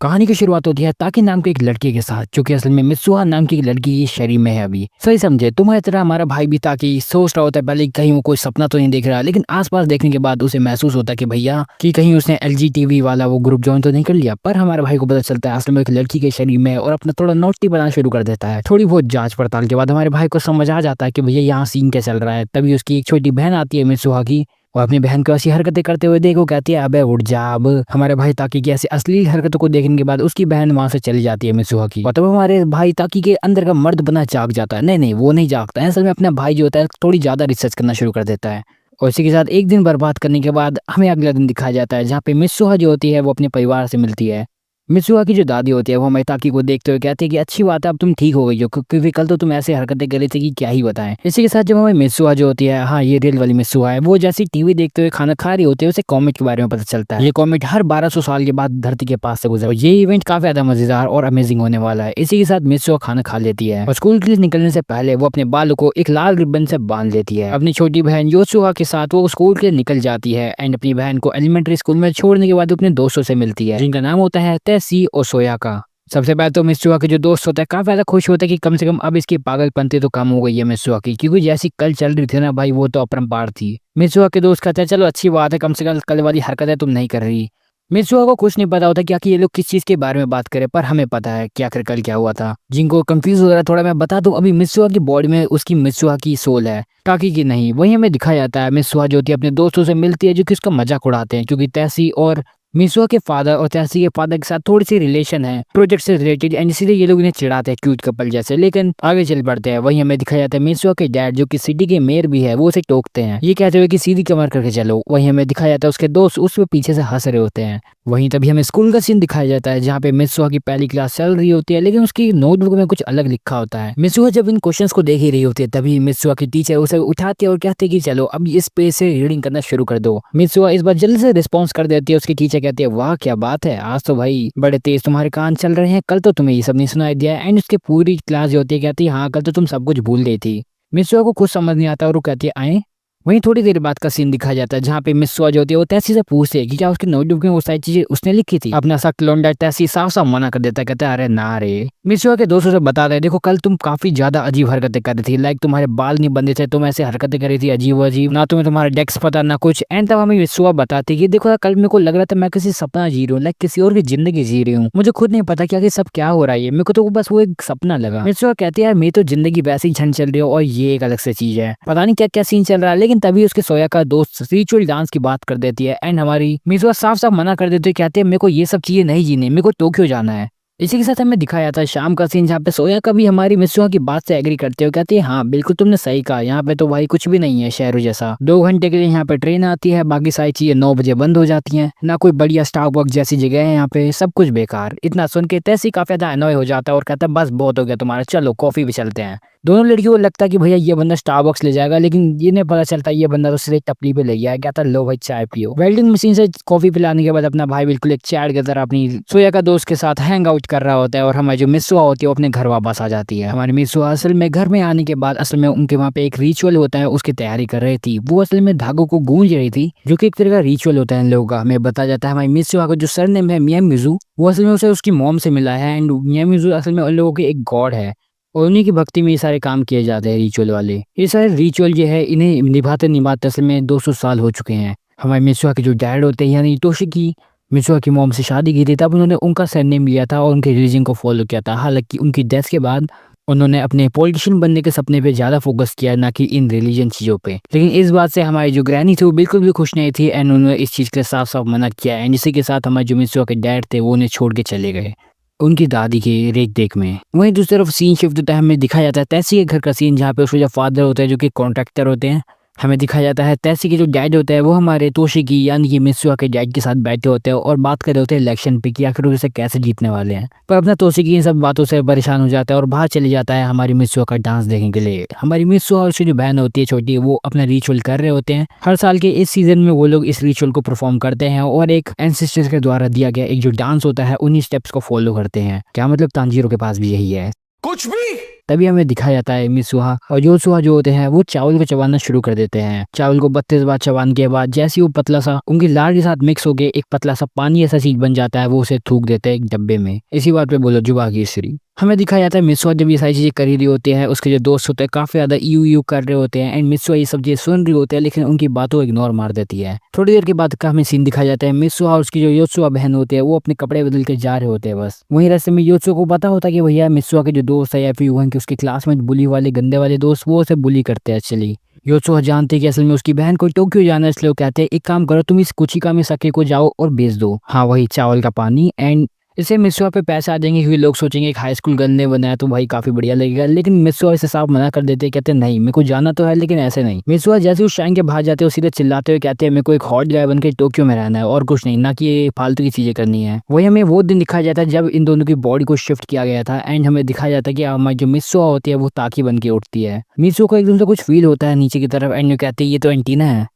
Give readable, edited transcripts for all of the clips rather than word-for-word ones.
कहानी की शुरुआत होती है ताकि नाम के एक लड़के के साथ, जो कि असल में मित्सुहा नाम की एक लड़की की शरीर में है। अभी सही समझे, तुम्हारी तरह हमारा भाई भी ताकि सोच रहा होता है पहले कहीं वो कोई सपना तो नहीं देख रहा, लेकिन आसपास देखने के बाद उसे महसूस होता है कि भैया कि कहीं उसने LGTV वाला वो ग्रुप ज्वाइन तो नहीं कर लिया। पर हमारे भाई को पता चलता है असल में एक लड़की के शरीर में है और अपना थोड़ा नोटी बनाना शुरू कर देता है। थोड़ी बहुत जांच पड़ताल के बाद हमारे भाई को समझ आ जाता है कि भैया यहाँ सीन क्या चल रहा है। तभी उसकी एक छोटी बहन आती है मित्सुहा की, और अपनी बहन को ऐसी हरकतें करते हुए देखो कहती है अबे उठ जा अब। हमारे भाई ताकि की ऐसी अश्लील हरकतों को देखने के बाद उसकी बहन वहां से चली जाती है मित्सुहा की। और तब हमारे भाई ताकि के अंदर का मर्द बना जाग जाता है। नहीं नहीं, वो नहीं जागता है, असल में अपना भाई जो होता है थोड़ी ज्यादा रिसर्च करना शुरू कर देता है। और इसी के साथ एक दिन बर्बाद करने के बाद हमें अगला दिन दिखाया जाता है जहाँ पे मित्सुहा जो होती है वो अपने परिवार से मिलती है। मित्सुहा की जो दादी होती है वो हमारी ताकी को देखते हुए कहती है कि अच्छी बात है अब तुम ठीक हो गई हो, क्योंकि कल तो तुम ऐसे हरकतें कर रही थी कि क्या ही बताएं। इसी के साथ जब हमें मित्सुहा जो होती है, हाँ ये रियल वाली मित्सुहा है, वो जैसी टीवी देखते हुए खाना खा रही होती है उसे कॉमेट के बारे में पता चलता है। ये कॉमेट हर 1200 साल के बाद धरती के पास से गुजरा। ये इवेंट काफी ज्यादा मजेदार और अमेजिंग होने वाला है। इसी के साथ मित्सुहा खाना खा लेती है और स्कूल के लिए निकलने से पहले वो अपने बालों को एक लाल रिबन से बांध लेती है। अपनी छोटी बहन योत्सुहा के साथ वो स्कूल के लिए निकल जाती है एंड अपनी बहन को एलिमेंट्री स्कूल में छोड़ने के बाद अपने दोस्तों से मिलती है जिनका नाम होता है तेसी और सोया का। सबसे पहले तो मित्सुहा के जो दोस्त होता है काफी ज्यादा खुश होता है कि कम से कम अब इसकी पागलपंती तो कम हो गई है मित्सुहा की, क्योंकि जैसी कल चल रही थी ना भाई वो तो अपरंपार थी। मित्सुहा के दोस्त कहते हैं चलो अच्छी बात है, कम से कम कल वाली हरकत है तुम नहीं कर रही। मित्सुहा को कुछ नहीं पता होता कि आखिर ये लोग किस चीज के बारे में बात करें, पर हमें पता है कि आखिर कल क्या हुआ था। जिनको कंफ्यूज हो रहा है थोड़ा मैं बता दूं, अभी मित्सुहा की बॉडी में उसकी मित्सुहा की सोल है, ताकि की नहीं। वही हमें दिखाया जाता है मित्सुहा जो होती है अपने दोस्तों से मिलती है जो कि उसका मजाक उड़ाते हैं, क्योंकि तैसी और मित्सुहा के फादर और तैसी के फादर के साथ थोड़ी सी रिलेशन है प्रोजेक्ट से रिलेटेड एंड इसीलिए ये लोग इन्हें चिढ़ाते हैं क्यूट कपल जैसे। लेकिन आगे चल पड़ते हैं, वही हमें दिखाया जाता है मित्सुहा के डैड जो कि सिटी के मेयर भी है वो उसे टोकते हैं ये कहते हुए कि सीधी कमर करके चलो। वही हमें दिखाया जाता है उसके दोस्त उस पे पीछे से हंस रहे होते हैं। वहीं तभी हमें स्कूल का सीन दिखाया जाता है जहाँ पे मित्सुहा की पहली क्लास चल रही होती है, लेकिन उसकी नोटबुक में कुछ अलग लिखा होता है। मित्सुहा जब इन क्वेश्चंस को देख ही रही होती है तभी मित्सुहा की टीचर उसे उठाती है और कहती है कि चलो अब इस पेज से रीडिंग करना शुरू कर दो। मित्सुहा इस बार जल्दी से रिस्पॉन्स कर देती है। उसकी टीचर कहती है वाह क्या बात है, आज तो भाई बड़े तेज तुम्हारे कान चल रहे हैं, कल तो तुम्हें ये सब नहीं सुनाई दिया। एंड उसकी पूरी क्लास जो होती है कहती है हाँ कल तो तुम सब कुछ भूल गई थी। मित्सुहा को कुछ समझ नहीं आता और वो कहती है आए। वहीं थोड़ी देर बाद का सीन दिखाया जाता है जहाँ पे मित्सुहा जो होती है वो तैसी से पूछती है कि क्या उसकी नोटबुक में वो सारी चीजें उसने लिखी थी। अपना सा लौंडा तैसी साफ साफ मना कर देता है, कहता है अरे ना रे। मित्सुहा के दोस्तों से बता रहे देखो कल तुम काफी ज्यादा अजीब हरकतें कर रही थी, लाइक तुम्हारे बाल नहीं बंधे थे, तुम ऐसे हरकतें कर रही थी अजीब अजीब, ना तुम्हें तुम्हारा डेस्क पता ना कुछ। एंड तब हमें मित्सुहा बताती है कि देखो कल मेरे को लग रहा था मैं किसी सपना जी रही हूँ, लाइक किसी और की जिंदगी जी रही हूँ, मुझे खुद नहीं पता क्या सब क्या हो रहा है, मेरे को तो बस वो एक सपना लगा। मित्सुहा कहती है यार मेरी तो जिंदगी वैसे ही झंड चल रही हो और ये एक अलग से चीज है, पता नहीं क्या क्या सीन चल रहा है। लेकिन तभी उसके सोया का दोस्त रिचुअल डांस की बात कर देती है एंड हमारी मित्सुहा साफ साफ मना कर देती है, कहते हैं मेरे को ये सब चीजें नहीं जीने, मेरे को टोक्यो जाना है। इसी के साथ हमें दिखाया जाता है शाम का सीन जहाँ पे सोया का भी हमारी मित्सुहा की बात से एग्री करते हो, कहती है हाँ बिल्कुल तुमने सही कहा, यहाँ पे तो भाई कुछ भी नहीं है शहरों जैसा। 2 घंटे के लिए यहाँ पे ट्रेन आती है, बाकी सारी चीजें 9 बजे बंद हो जाती हैं, ना कोई बढ़िया स्टारबक्स जैसी जगह है यहाँ पे, सब कुछ बेकार। इतना सुन के तैसी काफी ज्यादा अनॉय हो जाता है और कहता है बस बहुत हो गया तुम्हारा, चलो कॉफी भी चलते हैं। दोनों लड़कियों को लगता है कि भैया ये बंदा स्टारबक्स ले जाएगा, लेकिन ये नहीं पता चलता ये बंदा तो सीधे टपली पे ले गया है, कहता लो भाई चाय पियो। वेल्डिंग मशीन से कॉफी पिलाने के बाद अपना भाई बिल्कुल एक चैट की तरह अपनी सोया का दोस्त के साथ हैंग आउट कर रहा होता है और हमारी जो मित्सुहा होती है वो अपने घर वापस आ जाती है। हमारी मित्सुहा असल में घर में आने के बाद असल में उनके वहाँ पे एक रिचुअल होता है उसकी तैयारी कर रही थी। वो असल में धागों को गूंज रही थी जो कि एक तरह का रिचुअल होता है इन लोगों का। हमें बताया जाता है हमारी मित्सुहा का जो सरनेम है मियामिज़ू, वो असल में उसे उसकी मॉम से मिला है एंड मियामिज़ू असल में उन लोगों के एक गॉड है और उन्हीं की भक्ति में ये सारे काम किए जाते हैं रिचुअल वाले। ये सारे रिचुअल जो है इन्हें निभाते निभाते असल में 200 साल हो चुके हैं। हमारे मित्सुहा के जो डैड होते हैं यानी तोशिकी, मित्सुहा की मॉम से शादी की थी तब उन्होंने उनका सरनेम लिया था और उनके रिलीजन को फॉलो किया था। हालांकि उनकी डेथ के बाद उन्होंने अपने पॉलिटिशियन बनने के सपने पे ज्यादा फोकस किया ना कि इन रिलीजन चीजों पे। लेकिन इस बात से हमारी जो ग्रैनी थी वो बिल्कुल भी खुश नहीं थी एंड उन्होंने इस चीज के साफ साफ मना किया एंड इसी के साथ हमारे जो मित्सुहा के डैड थे वो उन्हें छोड़ के चले गए उनकी दादी के रेख देख में। वहीं दूसरी तरफ सीन शिफ्ट होता है, हमें दिखाया जाता है तैसी के घर का सीन जहाँ पे उसके जो फादर होते हैं जो कि कॉन्ट्रैक्टर होते हैं। हमें दिखाया जाता है तैसी के जो डैड होता है वो हमारे तोशिकी यानी कि मित्सुहा के डैड के साथ बैठे होते हैं और बात कर रहे होते हैं इलेक्शन पे कि आखिर उसे कैसे जीतने वाले हैं। पर अपना तोशिकी इन सब बातों से परेशान हो जाता है और बाहर चले जाता है हमारी मित्सुहा का डांस देखने के लिए। हमारी मित्सुहा और उसकी जो बहन होती है छोटी वो अपना रिचुअल कर रहे होते हैं। हर साल के इस सीजन में वो लोग इस रिचुअल को परफॉर्म करते हैं और एक एंसेस्टर्स के द्वारा दिया गया एक जो डांस होता है उन्हीं स्टेप्स को फॉलो करते हैं। क्या मतलब तांजीरो के पास भी यही है? कुछ भी तभी हमें दिखाया जाता है मित्सुहा और योत्सुहा जो होते हैं वो चावल को चबाना शुरू कर देते हैं। चावल को 32 बार चबाने के बाद जैसे वो पतला सा उनकी लार के साथ मिक्स हो गए एक पतला सा पानी ऐसा चीज बन जाता है, वो उसे थूक देते हैं एक डब्बे में। इसी बात पे बोलो जुबा की श्री। हमें दिखाया जाता है मित्सुहा जब ये सारी चीजें कर रही होती है, उसके जो दोस्त होते हैं काफी ज्यादा यू यू कर रहे होते हैं एंड मित्सुहा ये सब चीजें सुन रही होते हैं, लेकिन उनकी बातों को इग्नोर मार देती है। थोड़ी देर के बाद का हमें सीन दिखाया जाता है मित्सुहा और उसकी जो योत्सुहा बहन होती है वो अपने कपड़े बदल के जा रहे होते हैं। बस वहीं रास्ते में योत्सुहा को पता होता है कि भैया मित्सुहा के जो दोस्त है या फिर वहीं के उसके क्लासमेट बुली वाले गंदे वाले दोस्त वो उसे बुली करते हैं। चलिए योत्सुहा जानते हैं कि असल में उसकी बहन को टोक्यो जाना है, इसलिए वो कहते हैं एक काम करो तुम इस कुचिका में सके को जाओ और बेच दो, हाँ वही चावल का पानी, एंड इससे मित्सुहा पे पैसे आ जाएंगे क्योंकि लोग सोचेंगे एक हाई स्कूल गर्ल ने बनाया तो भाई काफी बढ़िया लगेगा। लेकिन मित्सुहा इसे साफ मना कर देते हैं, कहते हैं नहीं मेरे को जाना तो है लेकिन ऐसे नहीं। मित्सुहा जैसे उस शाइन के बाहर जाते हैं वो सीधे चिल्लाते हुए कहते हैं मेरे को एक हॉट गाय बनकर टोक्यो में रहना है और कुछ नहीं, ना कि ये फालतू की चीजें करनी है। वही हमें वो दिन दिखाया जाता है जब इन दोनों की बॉडी को शिफ्ट किया गया था एंड हमें दिखाया जाता है कि हमारी जो मित्सुहा होती है वो ताकि बन के उठती है। मित्सुहा को एकदम से कुछ फील होता है नीचे की तरफ एंड कहते हैं ये तो एंटीना है।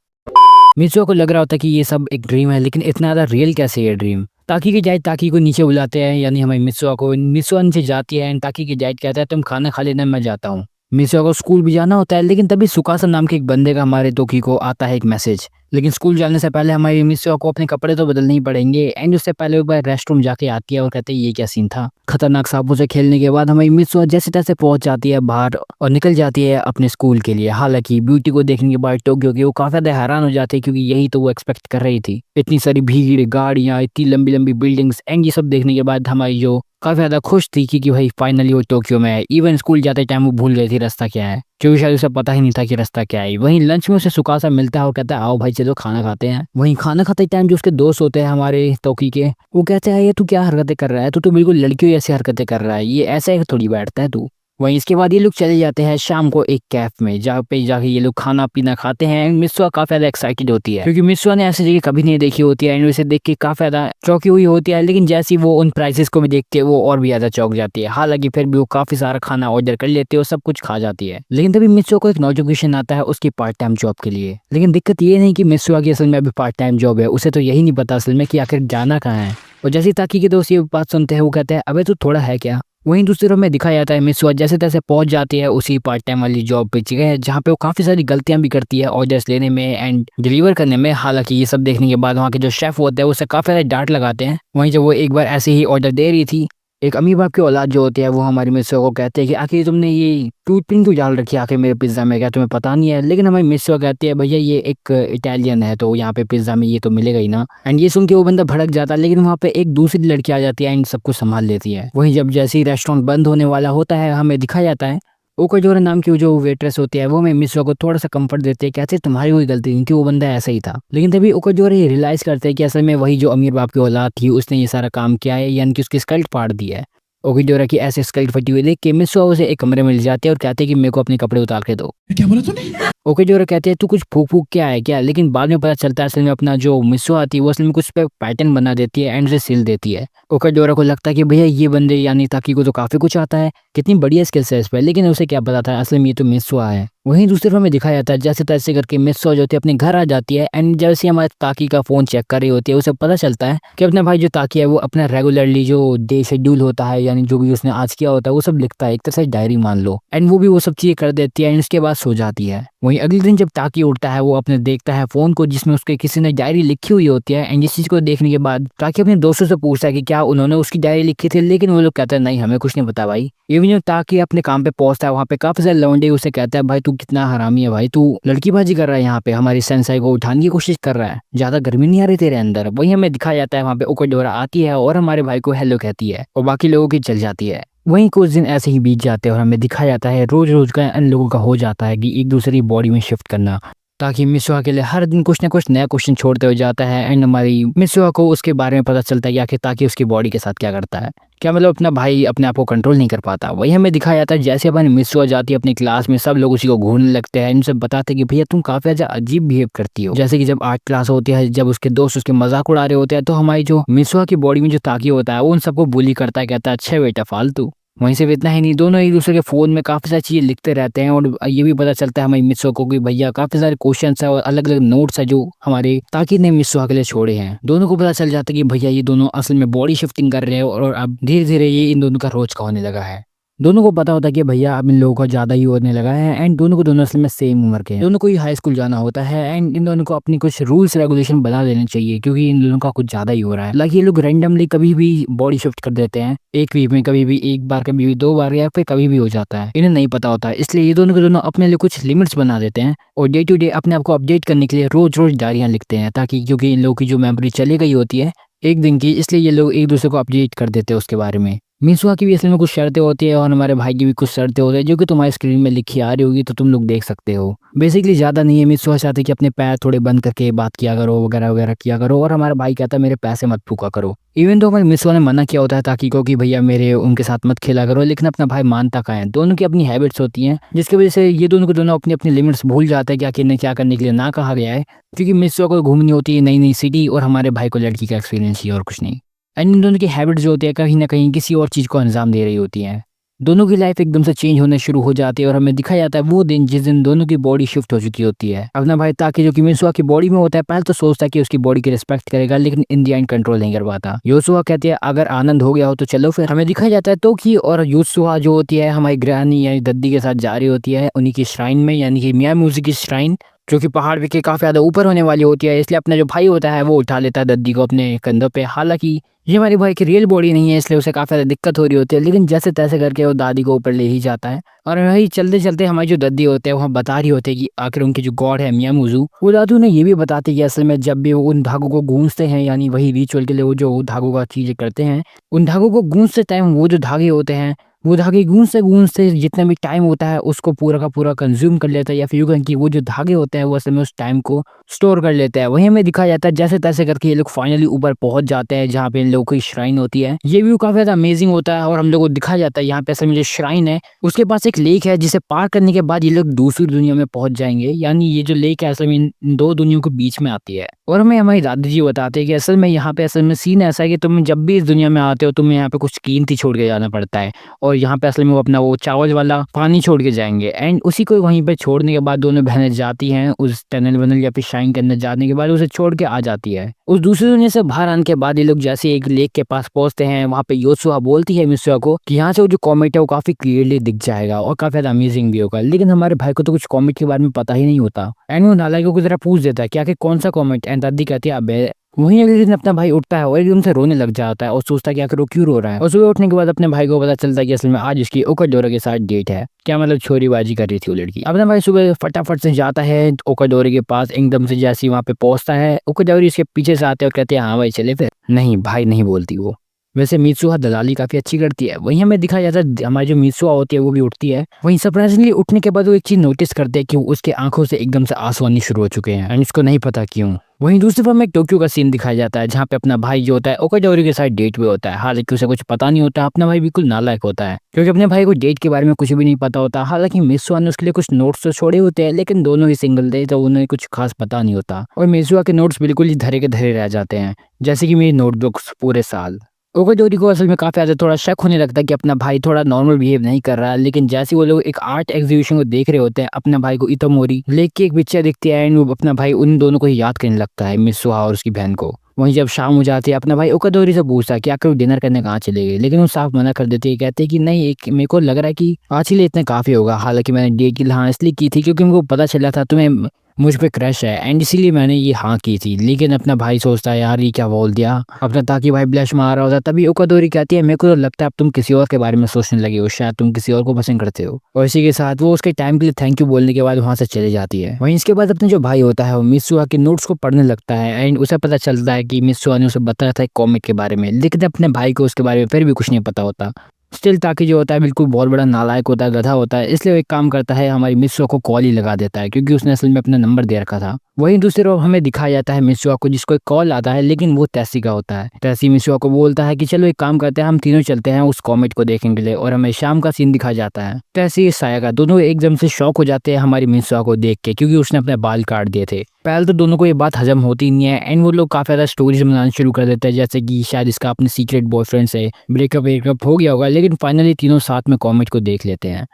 मित्सुहा को लग रहा होता है कि ये सब एक ड्रीम है, लेकिन इतना ज्यादा रियल कैसे है ड्रीम। ताकि की जाए ताकि को नीचे बुलाते हैं, यानी हमारी मित्सुहा को। मित्सुहा नीचे जाती है एंड ताकि की जाए कहता है तुम खाना खा लेना मैं जाता हूँ। मित्सुहा को स्कूल भी जाना होता है, लेकिन तभी सुकासा नाम के एक बंदे का हमारे तोकी को आता है एक मैसेज। लेकिन स्कूल जाने से पहले हमारी मित्सुहा को अपने कपड़े तो बदलने ही पड़ेंगे एंड उससे पहले वो रेस्ट रूम जाके आती है और कहते हैं ये क्या सीन था। खतरनाक सांपों से खेलने के बाद हमारी मित्सुहा जैसे तैसे पहुंच जाती है बाहर और निकल जाती है अपने स्कूल के लिए। हालांकि ब्यूटी को देखने के बाद टोक्यो की वो काफी ज्यादा हैरान हो जाती है क्योंकि यही तो वो एक्सपेक्ट कर रही थी। इतनी सारी भीड़, गाड़ियां, इतनी लंबी लंबी बिल्डिंग्स एंड ये सब देखने के बाद हमारी जो काफी ज्यादा खुश थी कि भाई फाइनली वो टोक्यो में है। इवन स्कूल जाते टाइम वो भूल गई थी रास्ता क्या है, क्योंकि शायद उसे पता ही नहीं था कि रास्ता क्या है। वहीं लंच में उसे सुकासा मिलता है और कहता है आओ भाई चलो खाना खाते हैं। वहीं खाना खाते टाइम जो उसके दोस्त होते हैं हमारे तोकी के, वो कहते हैं ये तू क्या हरकतें कर रहा है, तू तो बिल्कुल लड़कियों जैसी हरकतें कर रहा है, ये ऐसे थोड़ी बैठता है तू। वहीं इसके बाद ये लोग चले जाते हैं शाम को एक कैफ में, जहाँ पे जाके ये लोग खाना पीना खाते हैं। मित्सुहा काफी ज्यादा एक्साइटेड होती है क्योंकि मित्सुहा ने ऐसी जगह कभी नहीं देखी होती है एंड उसे देख के काफी ज्यादा चौंकी हुई होती है। लेकिन जैसे वो उन प्राइसेस को भी देखती है वो और भी ज्यादा चौंक जाती है। हालांकि फिर भी वो काफी सारा खाना ऑर्डर कर लेती है और सब कुछ खा जाती है। लेकिन तभी मित्सुहा को एक नोटिफिकेशन आता है उसकी पार्ट टाइम जॉब के लिए। लेकिन दिक्कत ये नहीं कि मित्सुहा की असल में अभी पार्ट टाइम जॉब है, उसे तो यही नहीं पता असल में कि आखिर जाना कहाँ है। और जैसे ताकि के दोस्त ये बात सुनते हैं वो कहते हैं अबे तू थोड़ा है क्या। वहीं दूसरी तरफ में दिखाया जाता है मित्सुहा जैसे तैसे पहुंच जाती है उसी पार्ट टाइम वाली जॉब पे जगह, जहाँ पे वो काफी सारी गलतियां भी करती है ऑर्डर्स लेने में एंड डिलीवर करने में। हालांकि ये सब देखने के बाद वहाँ के जो शेफ होते हैं उसे काफी सारे डांट लगाते हैं। वहीं जब वो एक बार ऐसे ही ऑर्डर दे रही थी, एक अमीर बाप की औलाद जो होती है वो हमारी मित्सुहा को कहते हैं कि आखिर तुमने ये टूथपिन क्यों डाल रखी है आखिर मेरे पिज्जा में, क्या तुम्हें पता नहीं है। लेकिन हमारी मित्सुहा कहती है भैया ये एक इटालियन है तो यहाँ पे पिज्जा में ये तो मिलेगा ही ना। एंड ये सुन के वो बंदा भड़क जाता है, लेकिन वहाँ पे एक दूसरी लड़की आ जाती है एंड सब कुछ संभाल लेती है। वहीं जब जैसे ही रेस्टोरेंट बंद होने वाला होता है हमें दिखाया जाता है ओकाजोरा नाम की जो वेट्रेस होती है वो हमें मित्सुहा को थोड़ा सा कंफर्ट देते हैं, कहते हैं तुम्हारी कोई गलती नहीं कि वो बंदा ऐसा ही था। लेकिन तभी ओकाजोरा ये रियलाइज करते हैं कि असल में वही जो अमीर बाप की औलाद थी उसने ये सारा काम किया है, यानी कि उसकी स्कल्ट फाड़ दी है। ओकाजोरा की ऐसे स्कल्ट फटी हुई देख के मित्सुहा उसे एक कमरे में ले जाते हैं और कहते हैं कि मेरे को अपने कपड़े उतार के दो। क्या बोला तूने? ओकाजोरा कहते हैं तू कुछ फूक फूक क्या है क्या, लेकिन बाद में पता चलता है असल में अपना जो मित्सुहा थी वो असल में कुछ पे पैटर्न बना देती है एंड उसे सिल देती है। ओकाजोरा को लगता है कि भैया ये बंदे यानी ताकि को तो काफी कुछ आता है, कितनी बढ़िया स्किल्स है इस पर, लेकिन उसे क्या पता था असल में ये तो मित्सुहा है। वहीं दूसरी तरफ में दिखाया जाता है जैसे तैसे करके मित्सुहा जो होती है अपने घर आ जाती है एंड जैसे हमारे ताकि का फोन चेक कर रही होती है उसे पता चलता है कि अपना भाई जो ताकि है वो अपना रेगुलरली जो डे शेड्यूल होता है यानी जो भी उसने आज किया होता है वो सब लिखता है, एक तरह से डायरी मान लो। एंड वो भी वो सब चीजें कर देती है एंड उसके बाद सो जाती है। वहीं अगले दिन जब ताकि उठता है वो अपने देखता है फोन को जिसमें उसके किसी ने डायरी लिखी हुई होती है एंड इस चीज को देखने के बाद ताकि अपने दोस्तों से पूछता है कि क्या उन्होंने उसकी डायरी लिखी थी, लेकिन वो लोग कहते हैं नहीं हमें कुछ नहीं पता भाई। इवन जब ताकि अपने काम पे पहुंचता है वहाँ पे काफी सारे लौंडे उसे कहता है भाई तू कितना हरामी है भाई, तू लड़कीबाजी कर रहा है यहाँ पे, हमारी सेंसाई को उठाने की कोशिश कर रहा है, ज्यादा गर्मी नहीं आ रही तेरे अंदर। वही हमें दिखाया जाता है वहाँ पे ओकाजोरा आती है और हमारे भाई को हेलो कहती है और बाकी लोगों की चल जाती है। वहीं कुछ दिन ऐसे ही बीत जाते हैं और हमें दिखाया जाता है रोज रोज का इन लोगों का हो जाता है कि एक दूसरे की बॉडी में शिफ्ट करना, ताकि मित्सुहा के लिए हर दिन कुछ ना कुछ नया क्वेश्चन छोड़ते हुए जाता है एंड हमारी मित्सुहा को उसके बारे में पता चलता है कि आखिर ताकि उसकी बॉडी के साथ क्या करता है, क्या मतलब अपना भाई अपने आप को कंट्रोल नहीं कर पाता। वही हमें दिखाया जाता है जैसे अपनी मित्सुहा जाती है अपनी क्लास में सब लोग उसी को घूरने लगते हैं, इनसे बताते हैं कि भैया तुम काफी ज्यादा अजीब बिहेव करती हो। जैसे कि जब आर्ट क्लास होती है जब उसके दोस्त उसके मजाक उड़ा रहे होते हैं तो हमारी जो मित्सुहा की बॉडी में जो ताकि होता है वो उन सबको बुली करता है, कहता है अच्छा बेटा फालतू। वहीं सिर्फ इतना ही नहीं, दोनों एक दूसरे के फोन में काफी सारी चीजें लिखते रहते हैं और ये भी पता चलता है हमारी मित्सुहा को कि भैया काफी सारे क्वेश्चंस है और अलग अलग नोट्स है जो हमारे ताकि ने मित्सुहा के लिए छोड़े हैं। दोनों को पता चल जाता है कि भैया ये दोनों असल में बॉडी शिफ्टिंग कर रहे हैं और अब धीरे धीरे ये इन दोनों का रोज का होने लगा है। दोनों को पता होता है कि भैया अब इन लोगों का ज़्यादा ही होने लगा है एंड दोनों को दोनों असल में सेम उम्र के हैं। दोनों को ही हाई स्कूल जाना होता है एंड इन दोनों को अपनी कुछ रूल्स रेगुलेशन बना लेने चाहिए क्योंकि इन दोनों का कुछ ज़्यादा ही हो रहा है। हालांकि ये लोग रैंडमली कभी भी बॉडी शिफ्ट कर देते हैं, एक वीक में कभी भी एक बार, कभी भी 2 बार, या फिर कभी भी हो जाता है, इन्हें नहीं पता होता है। इसलिए ये दोनों के दोनों अपने लिए कुछ लिमिट्स बना देते हैं और डे टू डे अपने आप को अपडेट करने के लिए रोज रोज डायरियां लिखते हैं, ताकि क्योंकि इन लोगों की जो मेमोरी चली गई होती है एक दिन की, इसलिए ये लोग एक दूसरे को अपडेट कर देते हैं उसके बारे में। मिसुआ की भी असल में कुछ शर्तें होती है और हमारे भाई की भी कुछ शर्तें होती है जो कि तुम्हारी स्क्रीन में लिखी आ रही होगी, तो तुम लोग देख सकते हो। बेसिकली ज़्यादा नहीं है, मिसुआ चाहते कि अपने पैर थोड़े बंद करके बात किया करो, वगैरह वगैरह किया करो, और हमारा भाई कहता है मेरे पैसे मत फूका करो। इवन तो हमारे मिसुआ ने मना किया होता है ताकि को कि भैया मेरे उनके साथ मत खेला करो, लेकिन अपना भाई मानता का है। दोनों की अपनी हैबिट्स होती हैं जिसकी वजह से ये दोनों को दोनों अपनी अपनी लिमिट्स भूल जाते हैं कि आखिर क्या करने के लिए ना कहा गया है, क्योंकि मिसुआ को घूमनी होती है नई नई सिटी और हमारे भाई को लड़की का एक्सपीरियंस ही, और कुछ नहीं। एंड इन दोनों की हैबिट जो होती है कहीं ना कहीं किसी और चीज़ को अंजाम दे रही होती है। दोनों की लाइफ एकदम से चेंज होने शुरू हो जाती है और हमें दिखाया जाता है वो दिन जिस दिन दोनों की बॉडी शिफ्ट हो चुकी होती है। अपना भाई ताकि जो कि मिसुआ की बॉडी में होता है, पहले तो सोचता है कि उसकी बॉडी की रिस्पेक्ट करेगा, लेकिन इन दी एंड कंट्रोल नहीं कर पाता। योसुआ कहती है अगर आनंद हो गया हो तो चलो फिर। हमें दिखाया जाता है तो कि और योसुआ जो होती है हमारी ग्रैनी यानी दद्दी के साथ जा रही होती है उन्हीं की श्राइन में, यानी कि मियाँ म्यूजिक की श्राइन, जो कि पहाड़ के काफी ज्यादा ऊपर होने वाली होती है। इसलिए अपना जो भाई होता है वो उठा लेता है दद्दी को अपने कंधों पे। हालांकि ये हमारे भाई की रियल बॉडी नहीं है, इसलिए उसे काफी ज्यादा दिक्कत हो रही होती है, लेकिन जैसे तैसे करके वो दादी को ऊपर ले ही जाता है। और वही चलते चलते हमारी जो दद्दी होते हैं वहाँ बता रही होते हैं कि आखिर उनकी जो गॉड है मियाँ मुजू, वो दादू ने ये भी बताते हैं कि असल में जब भी वो उन धागों को गूंजते हैं, यानी वही रिचुअल के लिए वो जो धागों का चीजें करते हैं, उन धागों को गूंजते टाइम वो जो धागे होते हैं वो धागे गूंजते गूंजते जितना भी टाइम होता है उसको पूरा का पूरा कंज्यूम कर लेता है, या फिर यूं कहें कि वो जो धागे होते हैं वो असल में उस टाइम को स्टोर कर लेते हैं। वहीं हमें दिखाया जाता है जैसे तैसे करके ये लोग फाइनली ऊपर पहुंच जाते हैं जहाँ पे इन लोगों की श्राइन होती है। ये व्यू काफी ज्यादा अमेजिंग होता है और हम लोगों को दिखाया जाता है यहाँ पे असल में जो श्राइन है उसके पास एक लेक है जिसे पार करने के बाद ये लोग दूसरी दुनिया में पहुंच जाएंगे। यानी ये जो लेक है असल में इन दो दुनियाओं के बीच में आती है। और हमें हमारी दादी जी बताते हैं कि असल में यहाँ पे असल में सीन ऐसा है कि तुम जब भी इस दुनिया में आते हो तुम्हें यहाँ पे कुछ कीमती छोड़ के जाना पड़ता है, और यहाँ पे असल में वो अपना वो चावल वाला पानी छोड़ के जाएंगे। एंड उसी को वहीं पे छोड़ने के बाद दोनों बहनें जाती हैं उस टनल वनल या फिर शाइन के अंदर जाने के बाद उसे छोड़ के आ जाती है। उस दूसरी दुनिया से बाहर आने के बाद ये लोग जैसे एक लेक के पास पहुंचते हैं, वहाँ पे योसुआ बोलती है मिसुआ को कि यहाँ से वो जो कॉमेट है वो काफी क्लियरली दिख जाएगा और काफी ज्यादा अमेजिंग भी होगा। लेकिन हमारे भाई को तो कुछ कॉमेट के बारे में पता ही नहीं होता एंड वो नालायकों की तरह पूछ देता है कि आखिर कौन सा कॉमेट। एंड दादी कहती है अबे। वहीं अगले दिन अपना भाई उठता है और एकदम से रोने लग जाता है और सोचता है कि आखिर वो क्यों रो रहा है। और सुबह उठने के बाद अपने भाई को पता चलता है कि असल में आज उसकी ओकाडोरा के साथ डेट है। क्या मतलब छोरीबाजी कर रही थी वो लड़की। अपना भाई सुबह फटाफट से जाता है ओकाडोरी के पास, एकदम से जैसे वहाँ पे पहुंचता है ओकाडोरी उसके पीछे से आते हैं और कहते हैं हाँ भाई चले फिर। नहीं भाई नहीं बोलती वो। वैसे मित्सुहा दलाली काफी अच्छी करती है। वहीं हमें दिखाया जाता है हमारी जो मित्सुहा होती है वो भी उठती है। वहीं सरप्राइजिंगली उठने के बाद वो एक चीज नोटिस करते हैं कि उसके आंखों से एकदम से आंसू आने शुरू हो चुके हैं एंड इसको नहीं पता क्यों। वहीं दूसरी तरफ में एक टोक्यो का सीन दिखाया जाता है जहाँ पे अपना भाई जो होता है ओकाडोरी के साथ डेट पे होता है। हालांकि उसे कुछ पता नहीं होता, अपना भाई बिल्कुल नालायक होता है क्योंकि अपने भाई को डेट के बारे में कुछ भी नहीं पता होता। हालांकि मित्सुहा ने उसके लिए कुछ नोट्स तो छोड़े होते हैं, लेकिन दोनों ही सिंगल थे तो उन्हें कुछ खास पता नहीं होता और मित्सुहा के नोट्स बिल्कुल ही धरे के धरे रह जाते हैं, जैसे कि मेरी नोटबुक्स पूरे साल। ओकाडोरी को असल में काफी ज्यादा थोड़ा शक होने लगता है कि अपना भाई थोड़ा नॉर्मल बिहेव नहीं कर रहा है। लेकिन जैसे वो लोग एक आर्ट एग्जीबिशन को देख रहे होते हैं, अपना भाई को इतोमोरी लेक की एक पिक्चर दिखती है एंड वो अपना भाई उन दोनों को ही याद करने लगता है, मित्सुहा और उसकी बहन को। वहीं जब शाम हो जाती है अपना भाई ओकाडोरी से पूछता है कि आखिर डिनर करने कहाँ चले गए, लेकिन वो साफ मना कर देती है। कहते हैं कि नहीं, एक मेरे को लग रहा है कि आज के लिए इतना काफी होगा। हालांकि मैंने डेट की हाँ इसलिए की थी क्योंकि मेरे को पता चला था तुम्हें मुझ पे क्रश है एंड इसीलिए मैंने ये हाँ की थी। लेकिन अपना भाई सोचता है यार ये क्या बोल दिया अपना, ताकि भाई ब्लश मार रहा होता। तभी ओकाडोरी कहती है मेरे को तो लगता है अब तुम किसी और के बारे में सोचने लगे हो, शायद तुम किसी और को पसंद करते हो। और इसी के साथ वो उसके टाइम के लिए थैंक यू बोलने के बाद वहां से चले जाती है। वहीं इसके बाद अपने जो भाई होता है वो मित्सुहा के नोट्स को पढ़ने लगता है एंड उसे पता चलता है कि मित्सुहा ने उसे बताया था एक कॉमिक के बारे में, लेकिन अपने भाई को उसके बारे में फिर भी कुछ नहीं पता होता। स्टिल ताकि जो होता है बिल्कुल बहुत बड़ा नालायक होता है, गधा होता है, इसलिए वो एक काम करता है हमारी मित्सुहा को कॉल ही लगा देता है क्योंकि उसने असल में अपना नंबर दे रखा था। वहीं दूसरी ओर हमें दिखाया जाता है मित्सुहा को जिसको एक कॉल आता है, लेकिन वो तैसी का होता है। तैसी मित्सुहा को बोलता है कि चलो एक काम करते हैं हम तीनों चलते हैं उस कॉमेट को देखने के लिए, और हमें शाम का सीन दिखाया जाता है। तैसी सायाका दोनों एकदम से शॉक हो जाते हैं हमारी मित्सुहा को देख के क्योंकि उसने अपने बाल काट दिए थे। पहले तो दोनों को ये बात हजम होती नहीं है एंड वो लोग काफी ज्यादा स्टोरीज बनाना शुरू कर देते हैं, जैसे कि शायद इसका अपने सीक्रेट बॉयफ्रेंड से ब्रेकअप हो गया होगा। लेकिन फाइनली तीनों साथ में कॉमेट को देख लेते हैं।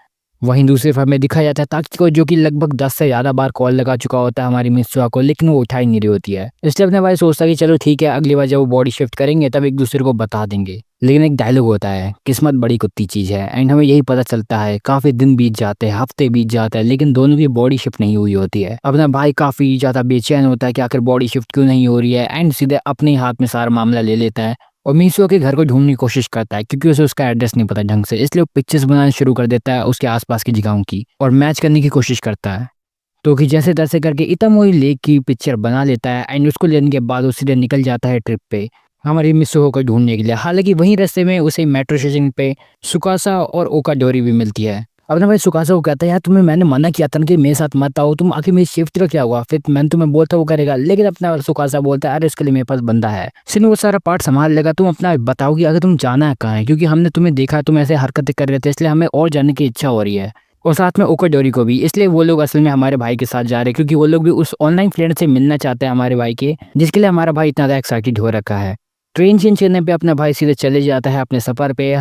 वहीं दूसरी तरफ हमें दिखाया जाता है ताकि को जो कि लगभग 10 से ज्यादा बार कॉल लगा चुका होता है हमारी मित्सुहा को, लेकिन वो उठा ही नहीं रही होती है। इसलिए अपने भाई सोचता है कि चलो ठीक है अगली बार जब वो बॉडी शिफ्ट करेंगे तब एक दूसरे को बता देंगे। लेकिन एक डायलॉग होता है, किस्मत बड़ी कुत्ती चीज़ है। एंड हमें यही पता चलता है, काफ़ी दिन बीत जाते हैं, हफ्ते बीत जाते हैं, लेकिन दोनों की बॉडी शिफ्ट नहीं हुई होती है। अपना भाई काफ़ी ज़्यादा बेचैन होता है कि आखिर बॉडी शिफ्ट क्यों नहीं हो रही है, एंड सीधे अपने हाथ में सारा मामला ले लेता है और मीशो के घर को ढूंढने की कोशिश करता है, क्योंकि उसे उसका एड्रेस नहीं पता ढंग से। इसलिए वो पिक्चर्स बनाना शुरू कर देता है उसके आसपास की जगहों की और मैच करने की कोशिश करता है। तो कि जैसे तैसे करके इतामोरी लेक की पिक्चर बना लेता है एंड उसको लेने के बाद वो सीधे निकल जाता है ट्रिप पे हमारी मित्सुहो को ढूंढने के लिए। हालांकि वहीं रास्ते में उसे मेट्रो स्टेशन पे सुकासा और ओकाडोरी भी मिलती है। अपना भाई सुकासा को कहता है, यार तुम्हें मैंने मना किया था ना कि मेरे साथ मत आओ, तुम आखिर मेरी शिफ्ट का क्या हुआ? फिर मैंने तुम्हें बोलता वो करेगा, लेकिन अपना सुकासा बोलता है, अरे इसके लिए मेरे पास बंदा है, सिर्फ वो सारा पार्ट संभाल लेगा, तुम अपना बताओ कि अगर तुम जाना है कहाँ है, क्योंकि हमने तुम्हें देखा तुम ऐसे हरकतें कर रहे थे, इसलिए हमें और जानने की इच्छा हो रही है। और साथ में ओकाडोरी को भी। इसलिए वो लोग असल में हमारे भाई के साथ जा रहे हैं, क्योंकि वो लोग भी उस ऑनलाइन फ्रेंड से मिलना चाहते हैं हमारे भाई के, जिसके लिए हमारा भाई इतना ज़्यादा एक्साइटेड हो रखा है। ट्रेन चेंज करने पे अपना भाई सीधे चले जाता है अपने सफ़र पे।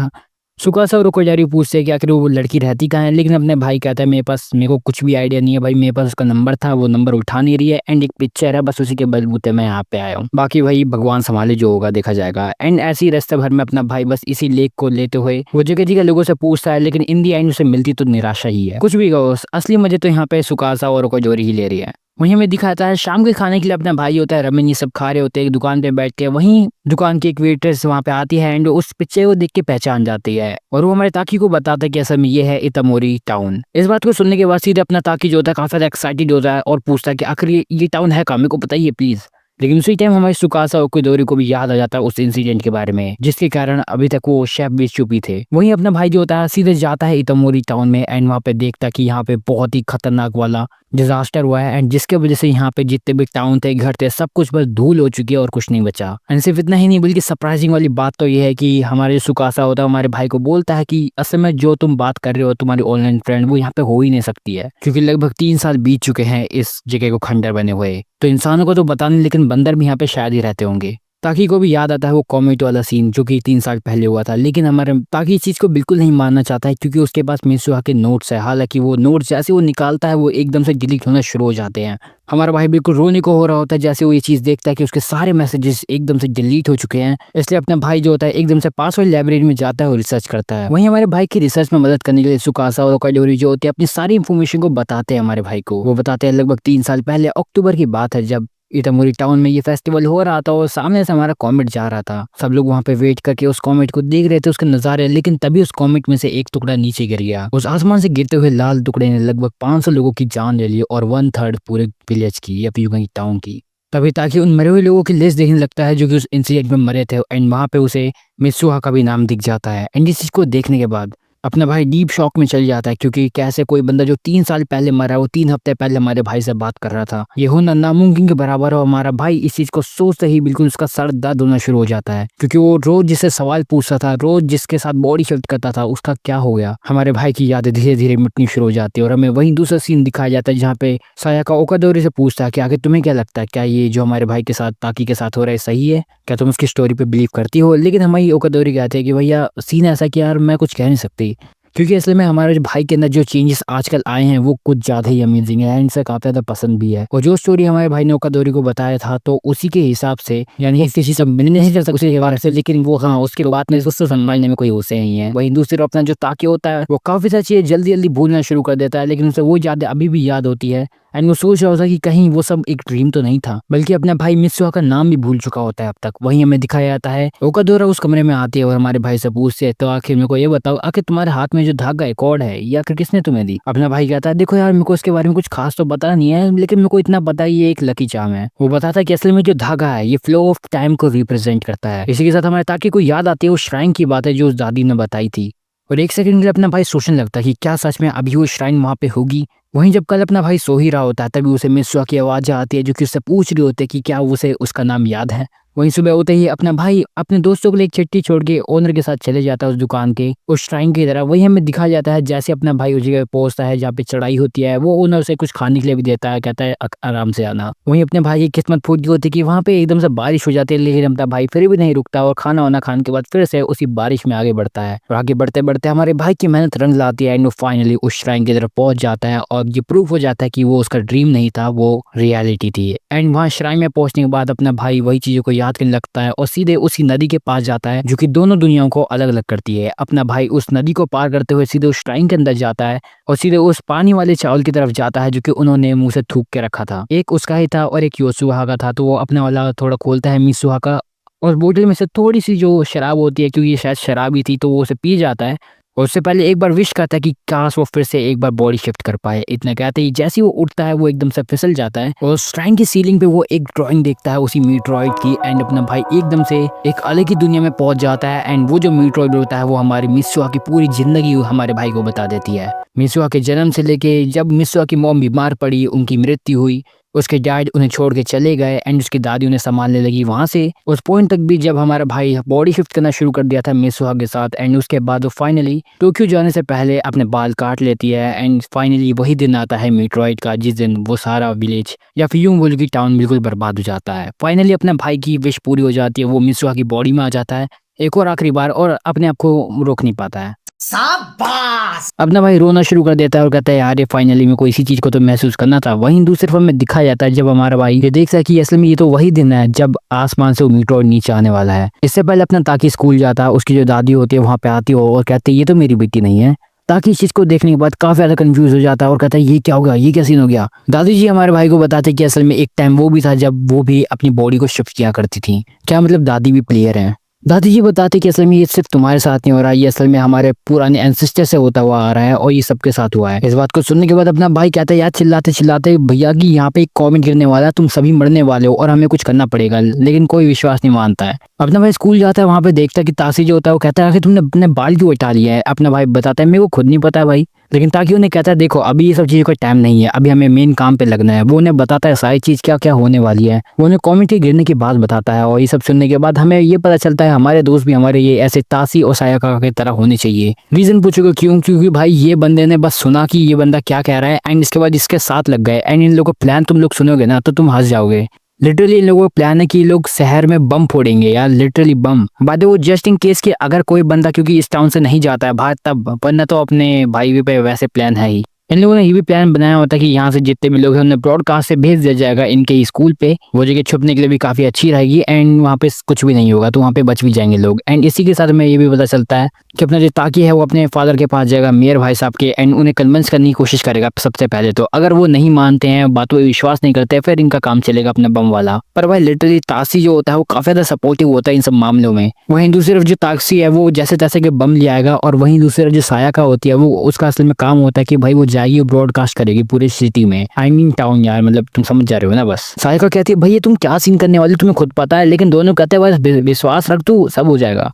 सुकासा और ओकाडोरी पूछते हैं कि आखिर वो लड़की रहती कहाँ है, लेकिन अपने भाई कहता है मेरे को कुछ भी आइडिया नहीं है भाई, मेरे पास उसका नंबर था, वो नंबर उठा नहीं रही है, एंड एक पिक्चर है, बस उसी के बलबूते मैं यहाँ पे आया हूँ, बाकी भाई भगवान संभाले, जो होगा देखा जाएगा। एंड ऐसे ही रास्ते भर में अपना भाई बस इसी लेक को लेते हुए वो जगह जगह लोगों से पूछता है, लेकिन इन दी एंड उसे मिलती तो निराशा ही है। कुछ भी कहो, असली मजे तो यहाँ पे सुकासा और ओकाडोरी ही ले रही है। वहीं हमें दिखाता है शाम के खाने के लिए अपना भाई होता है रमेन, ये सब खा रहे होते हैं एक दुकान पे बैठ के। वहीं दुकान की एक वेट्रेस वहाँ पे आती है एंड उस पिक्चर को देख के पहचान जाती है और वो हमारे ताकी को बताता है कि असल में ये है इतामोरी टाउन। इस बात को सुनने के बाद सीधे अपना ताकी जो होता है काफी ज्यादा एक्साइटेड होता है और पूछता है कि आखिर ये टाउन है कहाँ, मेरे को बताइए प्लीज। लेकिन उसी टाइम हमारे सुकासा ओकाडोरी को भी याद आ जाता है उस इंसिडेंट के बारे में, जिसके कारण अभी तक वो शेफ भी चुपी थे। वहीं अपना भाई जो होता है सीधे जाता है इतामोरी टाउन में एंड वहाँ पे देखता है कि यहाँ पे बहुत ही खतरनाक वाला डिजास्टर हुआ है एंड जिसके वजह से यहाँ पे जितने भी टाउन थे, घर थे, सब कुछ बस धूल हो चुकी है और कुछ नहीं बचा। एंड सिर्फ इतना ही नहीं, बल्कि सरप्राइजिंग वाली बात तो ये है कि हमारे सुकासा होता है हमारे भाई को बोलता है कि असल में जो तुम बात कर रहे हो तुम्हारी ऑनलाइन फ्रेंड, वो यहाँ पे हो ही नहीं सकती है, क्योंकि लगभग 3 साल बीत चुके हैं इस जगह को खंडर बने हुए। तो इंसानों को तो पता नहीं, लेकिन बंदर भी यहाँ पे शायद ही रहते होंगे। ताकि को भी याद आता है वो कॉमेट वाला सीन जो कि 3 साल पहले हुआ था, लेकिन हमारे ताकि इस चीज़ को बिल्कुल नहीं मानना चाहता है, क्योंकि उसके पास मित्सुहा के नोट्स है। हालांकि वो नोट्स जैसे वो निकालता है वो एकदम से डिलीट होना शुरू हो जाते हैं। हमारा भाई बिल्कुल रोने को हो रहा होता है जैसे वो ये चीज़ देखता है कि उसके सारे मैसेजेस एकदम से डिलीट हो चुके हैं। इसलिए अपना भाई जो होता है एकदम से पास वाली लाइब्रेरी में जाता है और रिसर्च करता है। वहीं हमारे भाई की रिसर्च में मदद करने के लिए सुकासा और ओकाडोरी जो होते हैं अपनी सारी इन्फॉर्मेशन को बताते हैं हमारे भाई को। वो बताते हैं लगभग 3 साल पहले अक्टूबर की बात है, जब इतामोरी टाउन में ये फेस्टिवल हो रहा था और सामने से हमारा कॉमेट जा रहा था। सब लोग वहाँ पे वेट करके उस कॉमेट को देख रहे थे, उसके नज़ारे। लेकिन तभी उस कॉमेट में से एक टुकड़ा नीचे गिर गया। उस आसमान से गिरते हुए लाल टुकड़े ने लगभग 500 लोगों की जान ले ली और 1/3 पूरे विलेज की या फिर टाउन की। तभी ताकि उन मरे हुए लोगों की लिस्ट देखने लगता है जो कि उस इंसिडेंट में मरे थे एंड वहाँ पे उसे मित्सुहा का भी नाम दिख जाता है। एंड इस चीज़ को देखने के बाद अपना भाई डीप शॉक में चल जाता है, क्योंकि कैसे कोई बंदा जो 3 साल पहले मरा है वो 3 हफ्ते पहले हमारे भाई से बात कर रहा था, ये होना नामुमकिन के बराबर हो। हमारा भाई इस चीज को सोचते ही बिल्कुल उसका सर दर्द होना शुरू हो जाता है, क्योंकि वो रोज जिससे सवाल पूछता था, रोज जिसके साथ बॉडी शिफ्ट करता था, उसका क्या हो गया। हमारे भाई की यादें धीरे धीरे मिटनी शुरू हो जाती है और हमें वहीं दूसरा सीन दिखाया जाता है जहाँ पे सायाका ओकाडोरी से पूछता है कि आगे तुम्हें क्या लगता है, क्या ये जो हमारे भाई के साथ ताकी के साथ हो रहा है सही है, क्या तुम उसकी स्टोरी पे बिलीव करती हो? लेकिन हमारी ओकाडोरी कहते हैं कि भैया सीन ऐसा कि यार मैं कुछ कह नहीं सकती, क्योंकि असली में हमारे जो भाई के अंदर जो चेंजेस आजकल आए हैं वो कुछ ज़्यादा ही अमेजिंग है एंड से काफ़ी ज़्यादा पसंद भी है। और जो स्टोरी हमारे भाई ने ओकाडोरी को बताया था तो उसी के हिसाब से, यानी किसी से मिल नहीं चल सकता उसी के बारे से, लेकिन वो हाँ उसके बाद में उससे संभालने में कोई उसे नहीं है। वहीं दूसरी अपना जो ताकि होता है वो काफ़ी सारी चीज़ें जल्दी जल्दी भूलना शुरू कर देता है, लेकिन उसे वो यादें अभी भी याद होती है एंड वो सोच रहा होता है कि कहीं वो सब एक ड्रीम तो नहीं था, बल्कि अपना भाई मित्सुहा का नाम भी भूल चुका होता है अब तक। वहीं हमें दिखाया जाता है ओकाडोरा उस कमरे में आती है और हमारे भाई से पूछते है, तो आखिर मेरे को ये बताओ, आखिर तुम्हारे हाथ में जो धागा है कॉर्ड है ये आखिर किसने तुम्हें दी? अपना भाई कहता है, देखो यार मेरे को इसके बारे में कुछ खास तो पता नहीं है, लेकिन मेरे को इतना पता है ये एक लकी चार्म है। वो बताता है कि असल में जो धागा है ये फ्लो ऑफ टाइम को रिप्रेजेंट करता है। इसी के साथ हमारे ताकि को याद आती है उस श्राइन की बात है जो उस दादी ने बताई थी, और एक सेकंड के लिए अपना भाई सोचने लगता है कि क्या सच में अभी वो श्राइन वहाँ पे होगी। वहीं जब कल अपना भाई सो ही रहा होता है तभी उसे मित्सुहा की आवाज़ आती है जो कि उससे पूछ रही होती है कि क्या उसे उसका नाम याद है। वहीं सुबह होते ही अपना भाई अपने दोस्तों के लिए एक चिट्ठी छोड़ के ओनर के साथ चले जाता है उस दुकान के उस श्राइन की तरह। वही हमें दिखाया जाता है जैसे अपना भाई उस जगह पहुंचता है जहाँ पे चढ़ाई होती है, वो ओनर उसे कुछ खाने के लिए भी देता है, कहता है आराम से आना। वहीं अपने भाई की किस्मत फूट गई होती है कि वहाँ पे एकदम से बारिश हो जाती है, लेकिन अपना भाई फिर भी नहीं रुकता और खाना वाना खाने के बाद फिर से उसी बारिश में आगे बढ़ता है। और आगे बढ़ते बढ़ते हमारे भाई की मेहनत रंग लाती है एंड वो फाइनली उस श्राइन की तरफ पहुंच जाता है और ये प्रूफ हो जाता है कि वो उसका ड्रीम नहीं था, वो रियलिटी थी। एंड वहाँ श्राइन में पहुंचने के बाद अपना भाई वही चीजों को याद याद करने लगता है और सीधे उसी नदी के पास जाता है जो कि दोनों दुनियाओं को अलग अलग करती है। अपना भाई उस नदी को पार करते हुए सीधे उस श्राइन के अंदर जाता है और सीधे उस पानी वाले चावल की तरफ जाता है जो कि उन्होंने मुंह से थूक के रखा था। एक उसका ही था और एक योसुहा का था। तो वो अपने वाला थोड़ा खोलता है मित्सुहा का और बोतल में से थोड़ी सी जो शराब होती है, क्योंकि ये शायद शराब ही थी, तो वो उसे पी जाता है और उससे पहले एक बार विश करता है कि काश वो फिर से एक बार बॉडी शिफ्ट कर पाए। इतना कहते ही जैसे ही वो उठता है वो एकदम से फिसल जाता है और श्राइन की सीलिंग पे वो एक ड्राइंग देखता है उसी मीटरॉइड की। एंड अपना भाई एकदम से एक अलग ही दुनिया में पहुंच जाता है। एंड वो जो मीटरॉइड होता है वो हमारी मित्सुहा की पूरी जिंदगी हमारे भाई को बता देती है। मित्सुहा के जन्म से लेके जब मित्सुहा की मॉम बीमार पड़ी, उनकी मृत्यु हुई, उसके डैड उन्हें छोड़ के चले गए एंड उसकी दादी उन्हें संभालने लगी। वहां से उस पॉइंट तक भी जब हमारा भाई बॉडी शिफ्ट करना शुरू कर दिया था मित्सुहा के साथ। एंड उसके बाद वो फाइनली टोक्यो जाने से पहले अपने बाल काट लेती है। एंड फाइनली वही दिन आता है मीटरॉइड का जिस दिन वो सारा विलेज या फिर यूं बोल की टाउन बिल्कुल बर्बाद हो जाता है। फाइनली अपने भाई की विश पूरी हो जाती है, वो मित्सुहा की बॉडी में आ जाता है एक और आखिरी बार और अपने आप को रोक नहीं पाता है। शाबाश! अपना भाई रोना शुरू कर देता है और कहता है यार ये फाइनली मेरे को इसी चीज को तो महसूस करना था। वहीं दूसरे फिल्म में दिखाया जाता है जब हमारा भाई ये देखता है कि असल में ये तो वही दिन है जब आसमान से वो मीटरॉइड नीचे आने वाला है। इससे पहले अपना ताकि स्कूल जाता है, उसकी जो दादी होती है वहाँ पे आती हो और कहती है ये तो मेरी बेटी नहीं है। ताकि इस चीज को देखने के बाद काफी ज्यादा कंफ्यूज हो जाता है और कहता है ये क्या हो गया, ये क्या सीन हो गया। दादी जी हमारे भाई को बताते कि असल में एक टाइम वो भी था जब वो भी अपनी बॉडी को शिफ्ट किया करती थी। क्या मतलब दादी भी प्लेयर है। दादी जी बताते कि असल में ये सिर्फ तुम्हारे साथ नहीं हो रहा, ये असल में हमारे पुराने एंसेस्टर से होता हुआ आ रहा है और ये सबके साथ हुआ है। इस बात को सुनने के बाद अपना भाई कहता है यार चिल्लाते चिल्लाते भैया की यहाँ पे एक कॉमेंट गिरने वाला है, तुम सभी मरने वाले हो और हमें कुछ करना पड़ेगा। लेकिन कोई विश्वास नहीं मानता है। अपना भाई स्कूल जाता है, वहाँ पे देखता है कि तासी जो होता है वो कहता है कि तुमने अपने बाल क्यों उठा लिया है। अपना भाई बताता है मेरे को खुद नहीं पता है भाई। लेकिन ताकि उन्हें कहता है देखो अभी ये सब चीज़ों का टाइम नहीं है, अभी हमें मेन काम पे लगना है। वो उन्हें बताता है सारी चीज़ क्या क्या होने वाली है, वो उन्हें कॉमेंट के गिरने की बात बताता है। और ये सब सुनने के बाद हमें ये पता चलता है हमारे दोस्त भी हमारे ये ऐसे तासी और सायाका की तरह होने चाहिए। रीजन पूछोगे क्यों? क्योंकि भाई ये बंदे ने बस सुना कि ये बंदा क्या कह रहा है एंड इसके बाद इसके साथ लग गए। एंड इन लोगों का प्लान तुम लोग सुनोगे ना तो तुम हंस जाओगे। लिटरली इन लोगों का प्लान है कि लोग शहर में बम फोड़ेंगे यार, लिटरली बम। बाद वो जस्ट इन केस कि अगर कोई बंदा क्योंकि इस टाउन से नहीं जाता है बाहर तब, वरना तो अपने भाई पे वैसे प्लान है ही। इन लोगों ने ये भी प्लान बनाया होता है कि यहाँ से जितने भी लोग हैं उन्हें ब्रॉडकास्ट से भेज दिया जाएगा इनके स्कूल पे। वो जगह छुपने के लिए भी काफी अच्छी रहेगी एंड वहाँ पे कुछ भी नहीं होगा, तो वहाँ पे बच भी जाएंगे लोग। एंड इसी के साथ में ये भी पता चलता है कि अपना जो ताकि है वो अपने फादर के पास जाएगा, मेयर भाई साहब के, एंड उन्हें कन्विंस करने की कोशिश करेगा सबसे पहले तो। अगर वो नहीं मानते हैं, बातों पर विश्वास नहीं करते, फिर इनका काम चलेगा अपना बम वाला। पर भाई लिटरली तासी जो होता है वो काफी ज्यादा सपोर्टिव होता है इन सब मामलों में। वहीं दूसरी तरफ जो ताकसी है वो जैसे तैसे के बम ले आएगा और वहीं दूसरी तरफ जो सायाका होती है वो उसका असल में काम होता है कि भाई वो जाएगी ब्रॉडकास्ट करेगी पूरी सिटी में, आई मीन टाउन यार, मतलब तुम समझ जा रहे हो ना। बस सायका कहती है भैया तुम क्या सीन करने वाले तुम्हें खुद पता है, लेकिन दोनों कहते हैं बस विश्वास रख तू सब हो जाएगा।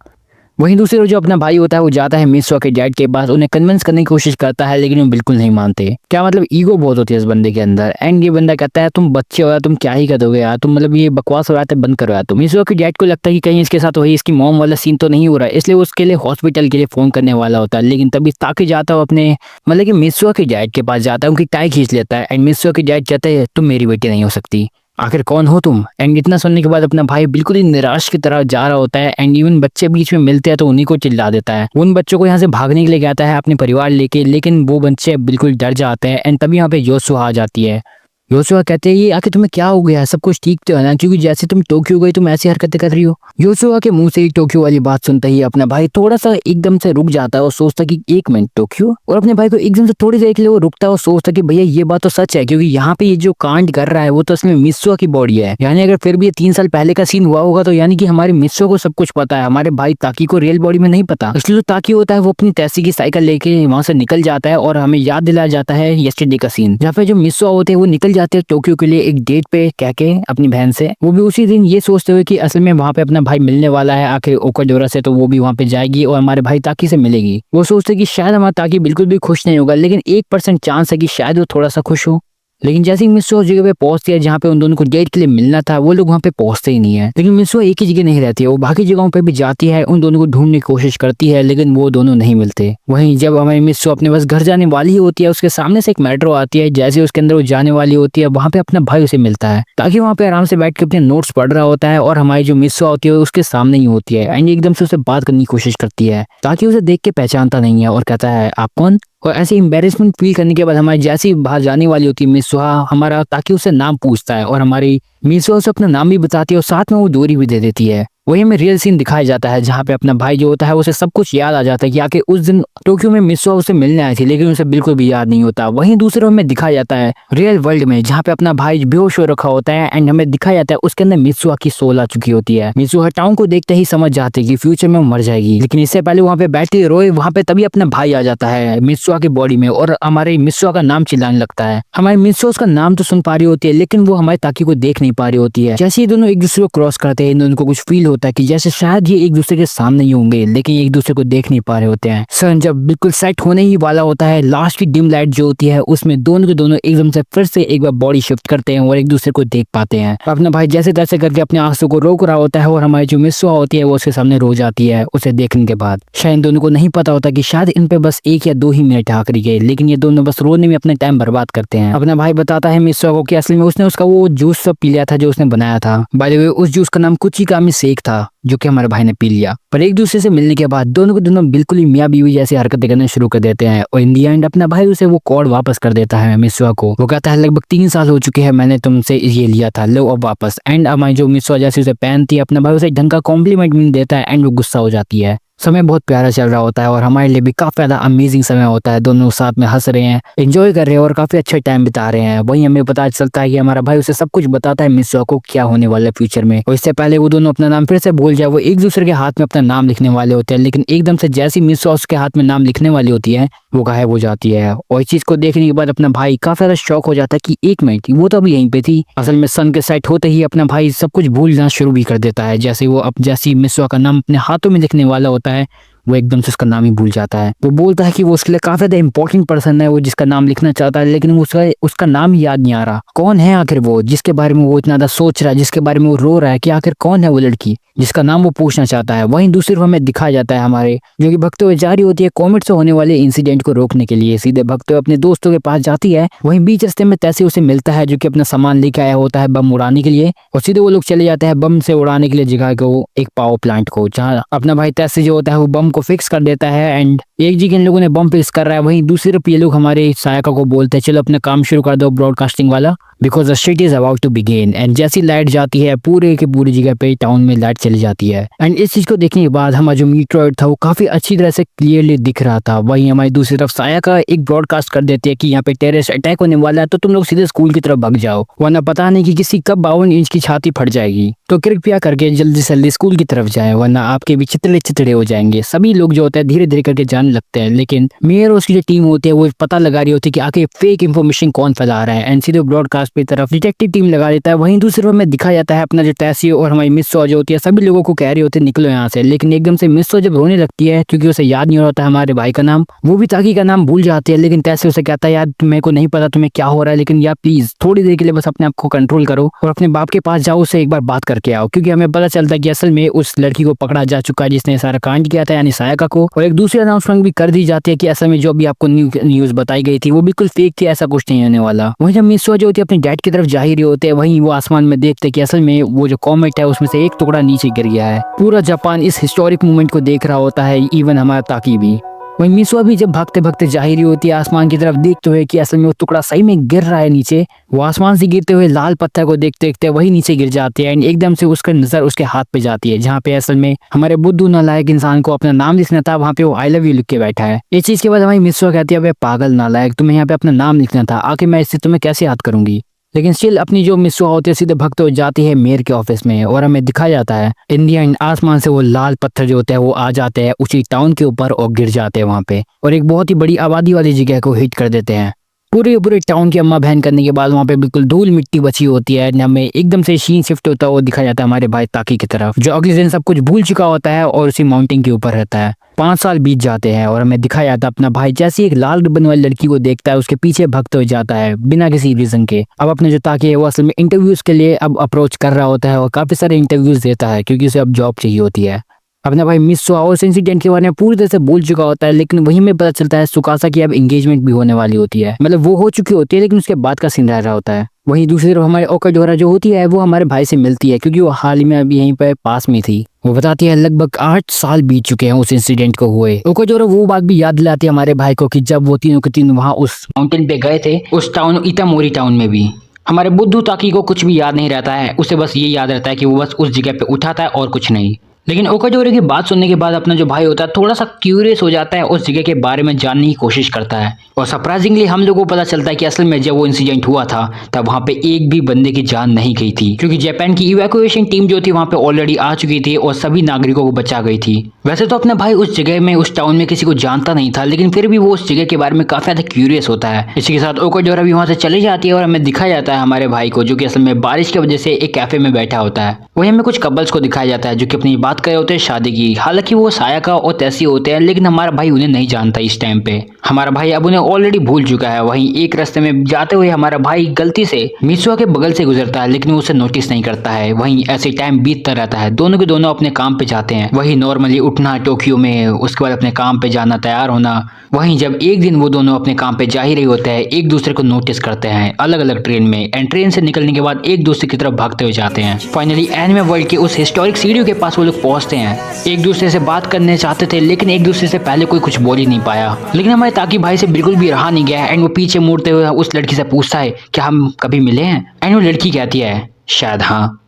वहीं दूसरी ओर जो अपना भाई होता है वो जाता है मित्सुहा के डैड के पास, उन्हें कन्विंस करने की कोशिश करता है लेकिन वो बिल्कुल नहीं मानते। क्या मतलब ईगो बहुत होती है इस बंदे के अंदर। एंड ये बंदा कहता है तुम बच्चे हो यार, तुम क्या ही कर दोगे यार, तुम मतलब ये बकवास हो रहा है बंद करो यार तुम। मित्सुहा के डैड को लगता है कि कहीं इसके साथ वही इसकी मॉम वाला सीन तो नहीं हो रहा है, इसलिए उसके लिए हॉस्पिटल के लिए फोन करने वाला होता है। लेकिन तभी ताकि जाता है अपने मतलब कि मित्सुहा के डैड के पास जाता है, उनकी टाई खींच लेता है एंड मित्सुहा के डैड कहते हैं तुम मेरी बेटी नहीं हो सकती, आखिर कौन हो तुम। एंड इतना सुनने के बाद अपना भाई बिल्कुल ही निराश की तरह जा रहा होता है। एंड इवन बच्चे बीच में मिलते हैं तो उन्हीं को चिल्ला देता है। उन बच्चों को यहाँ से भागने के लिए कहता है अपने परिवार लेके, लेकिन वो बच्चे बिल्कुल डर जाते हैं। एंड तभी यहाँ पे योसुहा आ जाती है। योसुहा कहते हैं ये आखिर तुम्हें क्या हो गया, सब कुछ ठीक तो है ना, क्योंकि जैसे तुम टोक्यो गई तुम ऐसी हरकतें कर रही हो। योसुहा के मुंह से ही टोक्यो वाली बात सुनते ही अपना भाई थोड़ा सा एकदम से रुक जाता है और सोचता कि एक मिनट टोक्यो, और अपने भाई को एकदम से थोड़ी देर के लिए वो रुकता है और सोचता कि भैया ये बात तो सच है, क्योंकि यहाँ पे ये जो कांड कर रहा है वो तो असली मित्सुहा की बॉडी है। यानी अगर फिर भी ये 3 साल पहले का सीन हुआ होगा तो यानी कि हमारे मित्सुहा को सब कुछ पता है, हमारे भाई ताकि को रियल बॉडी में नहीं पता। इसलिए जो ताकि होता है वो अपनी तैसी की साइकिल लेके वहां से निकल जाता है और हमें याद दिलाया जाता है यस्टरडे का सीन, जहाँ पे जो मित्सुहा होते हैं वो निकल जाते हैं टोक्यो के लिए एक डेट पे कह के अपनी बहन से, वो भी उसी दिन ये सोचते हुए कि असल में वहाँ पे अपना भाई मिलने वाला है आखिर ओकाडोरा से, तो वो भी वहाँ पे जाएगी और हमारे भाई ताकि से मिलेगी। वो सोचते कि शायद हमारा ताकि बिल्कुल भी खुश नहीं होगा, लेकिन 1% चांस है कि शायद वो थोड़ा सा खुश हो। लेकिन जैसे ही मित्सुहा उस जगह पे पहुंचती है जहाँ पे उन दोनों को डेट के लिए मिलना था, वो लोग वहाँ पे पहुंचते ही नहीं है। लेकिन मित्सुहा एक ही जगह नहीं रहती है, वो बाकी जगहों पे भी जाती है, उन दोनों को ढूंढने की कोशिश करती है, लेकिन वो दोनों नहीं मिलते। वहीं जब हमारी मित्सुहा अपने बस घर जाने वाली ही होती है, उसके सामने से एक मेट्रो आती है, जैसे उसके अंदर वो जाने वाली होती है वहाँ पे अपना भाई उसे मिलता है। ताकि वहाँ पे आराम से बैठ के अपने नोट्स पढ़ रहा होता है और हमारी जो मित्सुहा होती है उसके सामने ही होती है। एंड एकदम से उसे बात करने की कोशिश करती है। ताकि उसे देख के पहचानता नहीं है और कहता है आप कौन, और ऐसे एम्बेरसमेंट फील करने के बाद हमारी जैसी बाहर जाने वाली होती है मिसुहा, हमारा ताकि उससे नाम पूछता है और हमारी मिसुहा उसे अपना नाम भी बताती है और साथ में वो दूरी भी दे देती है। वही हमें रियल सीन दिखाया जाता है जहाँ पे अपना भाई जो होता है उसे सब कुछ याद आ जाता है कि आखिर उस दिन टोक्यो में मिसुहा उसे मिलने आई थी, लेकिन उसे बिल्कुल भी याद नहीं होता। वहीं दूसरे हमें दिखाया जाता है रियल वर्ल्ड में जहाँ पे अपना भाई बेहोश हो रखा होता है एंड हमें दिखाया जाता है उसके अंदर मिसुहा की सोल आ चुकी होती है। मिसुहा टाउन को देखते ही समझ जाते कि फ्यूचर में वो मर जाएगी, लेकिन इससे पहले वहाँ पे बैठे रोए वहाँ पे तभी अपना भाई आ जाता है मिसुहा की बॉडी में और हमारे मिसुहा का नाम चिल्लाने लगता है। हमारी मिसुहा उसका नाम तो सुन पा रही होती है लेकिन वो हमारे ताकि को देख नहीं पा रही होती है। जैसे ये दोनों एक दूसरे को क्रॉस करते हैं इन दोनों को कुछ फील होता है कि जैसे शायद ये एक दूसरे के सामने ही होंगे लेकिन एक दूसरे को देख नहीं पा रहे होते हैं। सन जब बिल्कुल सेट होने ही वाला होता है, लास्ट की डिम लाइट जो होती है उसमें दोनों के दोनों एकदम से फिर से एक बार बॉडी शिफ्ट करते हैं और एक दूसरे को देख पाते हैं। अपना भाई जैसे तैसे करके अपने आंसू को रोक रहा होता है और हमारी जो मिसुहा होती है वो उसके सामने रो जाती है उसे देखने के बाद। शायद दोनों को नहीं पता होता कि शायद इन पे बस 1 या 2 ही मिनट आखिरी के, लेकिन ये दोनों बस रोने में अपना टाइम बर्बाद करते हैं। अपना भाई बताता है मिसुहा को कि असल में उसने उसका वो जूस सब पी लिया था जो उसने बनाया था। बाय द वे उस जूस का नाम कुची कामी शेक था जो कि हमारे भाई ने पी लिया। पर एक दूसरे से मिलने के बाद दोनों के दोनों बिल्कुल ही मियां बीवी जैसी हरकतें करना शुरू कर देते हैं और इन दी एंड अपना भाई उसे वो कोड वापस कर देता है मिसुहा को। वो कहता है लगभग 3 साल हो चुके हैं मैंने तुमसे ये लिया था, लो अब वापस। एंड हमारी जो मिसुहा जैसे उसे पहनती है अपना भाई उसे ढंग का कॉम्प्लीमेंट भी देता है एंड वो गुस्सा हो जाती है। समय बहुत प्यारा चल रहा होता है और हमारे लिए भी काफी ज्यादा अमेजिंग समय होता है। दोनों साथ में हंस रहे हैं, एंजॉय कर रहे हैं और काफी अच्छा टाइम बिता रहे हैं। वहीं हमें पता चलता है कि हमारा भाई उसे सब कुछ बताता है मिसुहा को क्या होने वाला है फ्यूचर में। और इससे पहले वो दोनों अपना नाम फिर से भूल जाए वो एक दूसरे के हाथ में अपना नाम लिखने वाले होते हैं, लेकिन एकदम से जैसी मिसुहा उसके हाथ में नाम लिखने वाली होती है वो गायब हो जाती है। और इस चीज को देखने के बाद अपना भाई काफी ज्यादा शॉक हो जाता है कि 1 मिनट वो तो अभी यहीं पे थी। असल में सन के सेट होते ही अपना भाई सब कुछ भूलना शुरू भी कर देता है। जैसे वो अब जैसी मिसुहा का नाम अपने हाथों में लिखने वाला होता है वो एकदम से उसका नाम ही भूल जाता है। वो बोलता है कि वो उसके लिए काफी ज्यादा इंपॉर्टेंट पर्सन है वो जिसका नाम लिखना चाहता है, लेकिन उसका नाम ही याद नहीं आ रहा। कौन है आखिर वो जिसके बारे में वो इतना ज्यादा सोच रहा है, जिसके बारे में वो रो रहा है कि आखिर कौन है वो लड़की जिसका नाम वो पूछना चाहता है। वहीं दूसरी तरफ हमें दिखाया जाता है हमारे जो कि भगते हुए जा रही होती है कॉमेट से होने वाले इंसिडेंट को रोकने के लिए। सीधे भगते हुए अपने दोस्तों के पास जाती है। वहीं बीच रास्ते में तैसे उसे मिलता है जो कि अपना सामान लेके आया होता है बम उड़ाने के लिए, और सीधे वो लोग चले जाते हैं बम से उड़ाने के लिए जगह को एक पावर प्लांट को, जहाँ अपना भाई तैसे जो होता है वो बम को फिक्स कर देता है एंड एक जी के इन लोगों ने बम फिक्स कर रहा है। वहीं दूसरी तरफ ये लोग हमारे सायका को बोलते हैं चलो अपना काम शुरू कर दो ब्रॉडकास्टिंग वाला, because the shit is about to begin. And जैसी लाइट जाती है पूरे की पूरी जगह पे टाउन में लाइट चली जाती है। एंड इस चीज को देखने के बाद हमारा जो मीटरॉइड था वो काफी अच्छी तरह से क्लियरली दिख रहा था। वहीं हमारी दूसरी तरफ सायका एक ब्रॉडकास्ट कर देती है कि यहाँ पे टेररिस्ट अटैक होने वाला है तो तुम लोग सीधे स्कूल की तरफ भाग जाओ, वरना पता नहीं कि किसी कब 52 इंच की छाती फट जाएगी। तो कृपया करके जल्दी से जल्दी स्कूल की तरफ जाए वरना आपके भी चितड़े चितड़े हो जाएंगे। सभी लोग जो होते हैं धीरे धीरे करके जाने लगते हैं, लेकिन मेयर और उसकी जो टीम होती है वो पता लगा रही होती है कि आखिर फेक इन्फॉर्मेशन कौन फैला रहा है। एंड सीधे ब्रॉडकास्ट की तरफ डिटेक्टिव टीम लगा देता है। वहीं दूसरी तरफ में दिखाया जाता है अपना जो तैसी और हमारी मिसुहा जो होती है सभी लोगों को कह रही होती है निकलो यहाँ से, लेकिन एकदम से मिसुहा जब रोने लगती है क्योंकि उसे याद नहीं होता है हमारे भाई का नाम, वो भी ताकि का नाम भूल जाती है। लेकिन तैसे उसे कहता है यार मेरे को नहीं पता तुम्हें क्या हो रहा है, लेकिन यार प्लीज थोड़ी देर के लिए बस अपने आप को कंट्रोल करो और अपने बाप के पास जाओ उससे एक बार बात करके आओ, क्योंकि हमें पता चलता है कि असल में उस लड़की को पकड़ा जा चुका है जिसने सारा कांड किया था यानी सायका को। और एक दूसरी अनाउंसमेंट भी कर दी जाती है कि असल में जो भी आपको न्यूज बताई गई थी वो बिल्कुल फेक थी, ऐसा कुछ नहीं होने वाला। वहीं जब मिसुहा जो होती है अपनी डैड की तरफ जा ही रही होते हैं वहीं वो आसमान में देखते कि असल में वो जो कॉमेट है उसमें से एक टुकड़ा नीचे गिर गया है। पूरा जापान इस हिस्टोरिक मूवमेंट को देख रहा होता है, इवन हमारा ताकि भी। वहीं मिसुहा भी जब भागते भागते जा ही रही होती है आसमान की तरफ देखते हुए कि असल में वो टुकड़ा सही में गिर रहा है नीचे। वो आसमान से गिरते हुए लाल पत्थर को देखते देखते वही नीचे गिर जाते हैं एंड एकदम से उसका नजर उसके हाथ पे जाती है जहाँ पे असल में हमारे बुद्धू नालायक इंसान को अपना नाम लिखना था, वहाँ पे वो आई लव यू लिख के बैठा है। इस चीज के बाद हमारी मिसुहा कहती है वे पागल नालायक तुम्हें यहाँ पे अपना नाम लिखना था, आखिर मैं इससे तुम्हें कैसे याद करूंगी। लेकिन स्टिल अपनी जो मिसुहा होती है सीधे भक्त हो जाती है मेयर के ऑफिस में और हमें दिखाया जाता है इंडिया आसमान से वो लाल पत्थर जो होते हैं वो आ जाते हैं उसी टाउन के ऊपर और गिर जाते हैं वहाँ पे और एक बहुत ही बड़ी आबादी वाली जगह को हिट कर देते हैं। पूरे टाउन की अम्मा बहन करने के बाद वहाँ पे बिल्कुल धूल मिट्टी बची होती है। हमें एकदम से शीन शिफ्ट होता हुआ दिखाया जाता है हमारे भाई ताकी की तरफ जो अगले दिन सब कुछ भूल चुका होता है और उसी माउंटेन के ऊपर रहता है। 5 साल बीत जाते हैं और हमें दिखाया जाता है अपना भाई जैसे एक लाल रिबन वाली लड़की को देखता है उसके पीछे भक्त हो जाता है बिना किसी रीजन के। अब अपने जो ताकि है वो असल में इंटरव्यूज के लिए अब अप्रोच कर रहा होता है और काफी सारे इंटरव्यूज देता है क्योंकि उसे अब जॉब चाहिए होती है। अपना भाई मित्सुहा उस इंसिडेंट के बारे में पूरी तरह से भूल चुका होता है, लेकिन वहीं में पता चलता है सुकासा की अब एंगेजमेंट भी होने वाली होती है। मतलब वो हो चुकी होती है लेकिन उसके बाद का सीन रह रहा होता है। वहीं दूसरी तरफ हमारे ओकाडोरा जो होती है वो हमारे भाई से मिलती है, क्योंकि वो हाल ही में अभी यहीं पर पास में थी। वो बताती है लगभग 8 साल बीत चुके हैं उस इंसिडेंट को हुए। ओकाडोरा वो बात भी याद दिलाती है हमारे भाई को कि जब वो तीनों के तीन वहाँ उस माउंटेन पे गए थे, उस टाउन इतामोरी टाउन में भी। हमारे बुद्धू ताकी को कुछ भी याद नहीं रहता है, उसे बस ये याद रहता है कि वो बस उस जगह पे उठा था और कुछ नहीं। लेकिन ओकाजोरे की बात सुनने के बाद अपना जो भाई होता है थोड़ा सा क्यूरियस हो जाता है, उस जगह के बारे में जानने की कोशिश करता है। और सरप्राइजिंगली हम लोगों को पता चलता है कि असल में जब वो इंसिडेंट हुआ था तब वहाँ पे एक भी बंदे की जान नहीं गई थी, क्योंकि जापान की इवैक्यूएशन टीम जो थी वहाँ पे ऑलरेडी आ चुकी थी और सभी नागरिकों को बचा गई थी। वैसे तो अपना भाई उस जगह में उस टाउन में किसी को जानता नहीं था, लेकिन फिर भी वो उस जगह के बारे में काफी ज्यादा क्यूरियस होता है। इसी के साथ ओकाजोरा भी वहाँ से चली जाती है और हमें दिखाया जाता है हमारे भाई को जो कि असल में बारिश की वजह से एक कैफे में बैठा होता है। वहीं हमें कुछ कपल्स को दिखाया जाता है जो कि अपनी बात कर रहे होते हैं शादी की। हालांकि वो सायाका और तैसी होते हैं, लेकिन हमारा भाई उन्हें नहीं जानता इस टाइम पे। हमारा भाई अब उन्हें ऑलरेडी भूल चुका है। वहीं एक रास्ते में जाते हुए हमारा भाई गलती से मित्सुहा के बगल से गुजरता है, लेकिन वो उसे नोटिस नहीं करता है। वहीं ऐसे टाइम बीतता रहता है, दोनों के दोनों अपने काम पे जाते हैं। वही नॉर्मली उठना टोक्यो में, उसके बाद अपने काम पे जाना, तैयार होना। वहीं जब एक दिन वो दोनों अपने काम पे जा ही रहे होते हैं, एक दूसरे को नोटिस करते हैं अलग अलग ट्रेन में, एंड ट्रेन से निकलने के बाद एक दूसरे की तरफ भागते हुए जाते हैं। फाइनली एनिमे वर्ल्ड के उस हिस्टोरिक सीढ़ियों के पास वो लोग पहुंचते हैं। एक दूसरे से बात करने चाहते थे, लेकिन एक दूसरे से पहले कोई कुछ बोल ही नहीं पाया। लेकिन हमारे ताकि भाई से बिल्कुल भी रहा नहीं गया, एंड वो पीछे मुड़ते हुए उस लड़की से पूछता है कि हम कभी मिले हैं, एंड वो लड़की कहती है शायद हाँ।